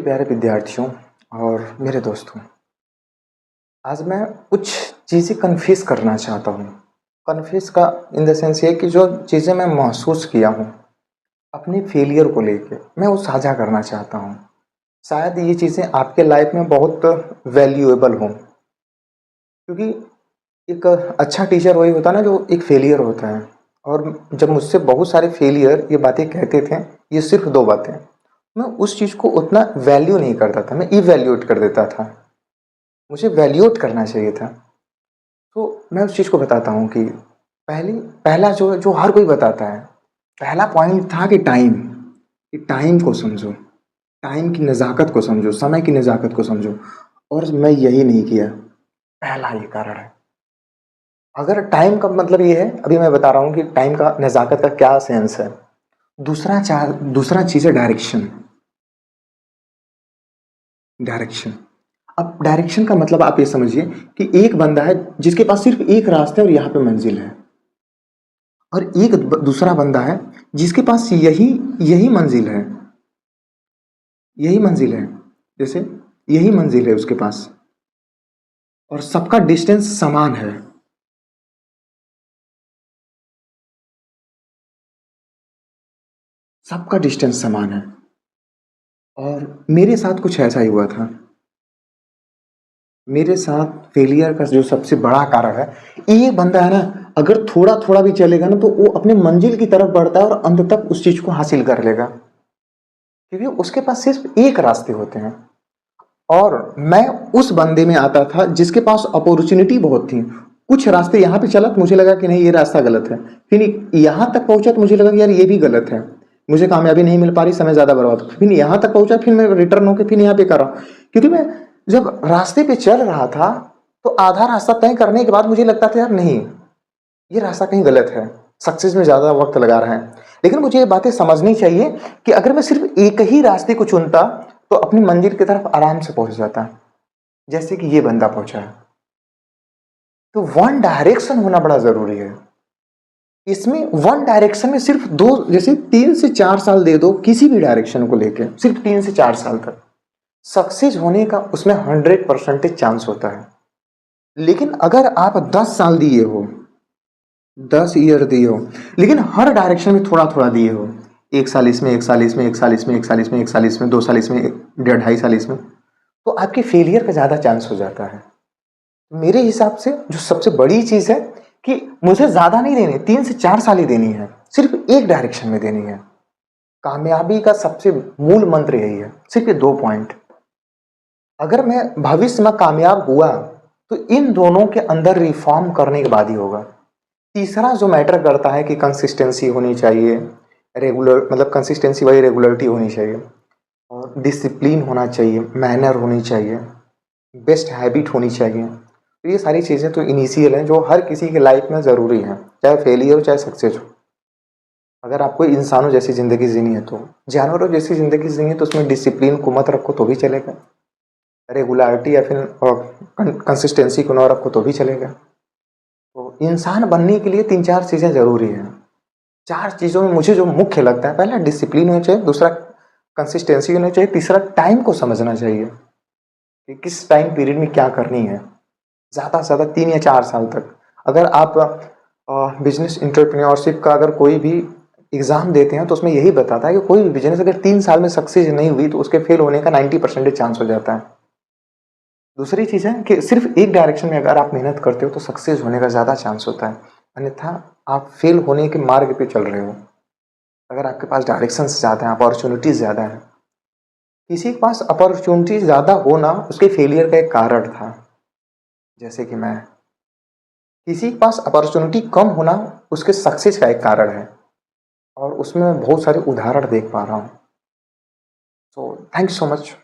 प्यारे विद्यार्थियों और मेरे दोस्तों, आज मैं कुछ चीज़ें कन्फेस करना चाहता हूँ। कन्फेस का इन द सेंस ये कि जो चीज़ें मैं महसूस किया हूँ अपने फेलियर को लेके, मैं वो साझा करना चाहता हूँ। शायद ये चीज़ें आपके लाइफ में बहुत वैल्यूएबल हों, क्योंकि एक अच्छा टीचर वही होता है ना जो एक फेलियर होता है। और जब मुझसे बहुत सारे फेलियर ये बातें कहते थे, ये सिर्फ 2 बातें, मैं उस चीज़ को उतना वैल्यू नहीं करता था, मैं इवैल्यूएट कर देता था। मुझे वैल्यूएट करना चाहिए था। तो मैं उस चीज़ को बताता हूँ कि पहला जो जो हर कोई बताता है, पहला पॉइंट था कि टाइम को समझो, टाइम की नज़ाकत को समझो, समय की नज़ाकत को समझो। और मैं यही नहीं किया, पहला ये कारण है। अगर टाइम का मतलब ये है, अभी मैं बता रहा हूँ कि टाइम का नज़ाकत का क्या सेंस है। दूसरा चीज़ है डायरेक्शन। डायरेक्शन अब डायरेक्शन का मतलब आप ये समझिए कि एक बंदा है जिसके पास सिर्फ एक रास्ता है और यहाँ पे मंजिल है, और एक दूसरा बंदा है जिसके पास यही यही मंजिल है, यही मंजिल है, जैसे यही मंजिल है उसके पास, और सबका डिस्टेंस समान है। सबका डिस्टेंस समान है। और मेरे साथ कुछ ऐसा ही हुआ था। मेरे साथ फेलियर का जो सबसे बड़ा कारण है, ये बंदा है ना, अगर थोड़ा थोड़ा भी चलेगा ना तो वो अपने मंजिल की तरफ बढ़ता है और अंत तक उस चीज को हासिल कर लेगा, क्योंकि उसके पास सिर्फ एक रास्ते होते हैं। और मैं उस बंदे में आता था जिसके पास अपॉर्चुनिटी बहुत थी। कुछ रास्ते यहाँ पे चला तो मुझे लगा कि नहीं ये रास्ता गलत है, फिर यहाँ तक पहुंचा तो मुझे लगा कि यार ये भी गलत है, मुझे कामयाबी नहीं मिल पा रही, समय ज्यादा बर्बाद, फिर यहाँ तक पहुंचा, फिर मैं रिटर्न होकर फिर यहाँ पे कर रहा हूँ। क्योंकि मैं जब रास्ते पे चल रहा था तो आधा रास्ता तय करने के बाद मुझे लगता था यार नहीं, ये रास्ता कहीं गलत है, सक्सेस में ज्यादा वक्त लगा रहा है। लेकिन मुझे ये बातें समझनी चाहिए कि अगर मैं सिर्फ एक ही रास्ते को चुनता तो अपनी मंजिल की तरफ आराम से पहुंच जाता, जैसे कि ये बंदा पहुंचा है। तो वन डायरेक्शन होना बड़ा जरूरी है। इसमें वन डायरेक्शन में सिर्फ दो, जैसे 3 से 4 साल दे दो किसी भी डायरेक्शन को लेके, सिर्फ 3 से 4 साल तक सक्सेस होने का उसमें 100% चांस होता है। लेकिन अगर आप 10 साल दिए हो, 10 ईयर दिए हो, लेकिन हर डायरेक्शन में थोड़ा थोड़ा दिए हो, 1 साल इसमें, 1 साल इसमें, 1 साल इसमें, 1 साल इसमें, 1 साल इसमें, 2 साल इसमें, 1.5 साल इसमें, तो आपके फेलियर का ज्यादा चांस हो जाता है। मेरे हिसाब से जो सबसे बड़ी चीज है कि मुझे ज्यादा नहीं देनी, 3 से 4 साल ही देनी है, सिर्फ एक डायरेक्शन में देनी है। कामयाबी का सबसे मूल मंत्र यही है, सिर्फ ये 2 पॉइंट। अगर मैं भविष्य में कामयाब हुआ तो इन दोनों के अंदर रिफॉर्म करने के बाद ही होगा। तीसरा जो मैटर करता है कि कंसिस्टेंसी होनी चाहिए, रेगुलर, मतलब कंसिस्टेंसी वाली रेगुलरिटी होनी चाहिए, और डिसिप्लिन होना चाहिए, मैनर होनी चाहिए, बेस्ट हैबिट होनी चाहिए। तो ये सारी चीज़ें तो इनिशियल हैं जो हर किसी के लाइफ में ज़रूरी हैं, चाहे फेलियर हो चाहे सक्सेस हो। अगर आपको इंसानों जैसी ज़िंदगी जीनी है तो, जानवरों जैसी ज़िंदगी जीनी है तो उसमें डिसिप्लिन को मत रखो तो भी चलेगा, रेगुलरिटी या फिर कंसिस्टेंसी को ना रखो तो भी चलेगा। तो इंसान बनने के लिए 3-4 चीज़ें ज़रूरी हैं। 4 चीज़ों में मुझे जो मुख्य लगता है, पहला डिसिप्लिन होना चाहिए, दूसरा कंसिस्टेंसी होनी चाहिए, तीसरा टाइम को समझना चाहिए कि किस टाइम पीरियड में क्या करनी है। ज़्यादा से ज़्यादा 3 या 4 साल तक। अगर आप बिजनेस इंटरप्रेन्योरशिप का अगर कोई भी एग्जाम देते हैं तो उसमें यही बताता है कि कोई भी बिजनेस अगर 3 साल में सक्सेस नहीं हुई तो उसके फेल होने का 90% चांस हो जाता है। दूसरी चीज़ है कि सिर्फ एक डायरेक्शन में अगर आप मेहनत करते हो तो सक्सेस होने का ज़्यादा चांस होता है, अन्यथा आप फेल होने के मार्ग पे चल रहे हो। अगर आपके पास डायरेक्शन ज़्यादा है, अपॉर्चुनिटीज ज़्यादा है, किसी के पास अपॉर्चुनिटी ज़्यादा होना उसके फेलियर का एक कारण था, जैसे कि मैं, किसी के पास अपॉर्चुनिटी कम होना उसके सक्सेस का एक कारण है, और उसमें मैं बहुत सारे उदाहरण देख पा रहा हूँ। So thank you so much.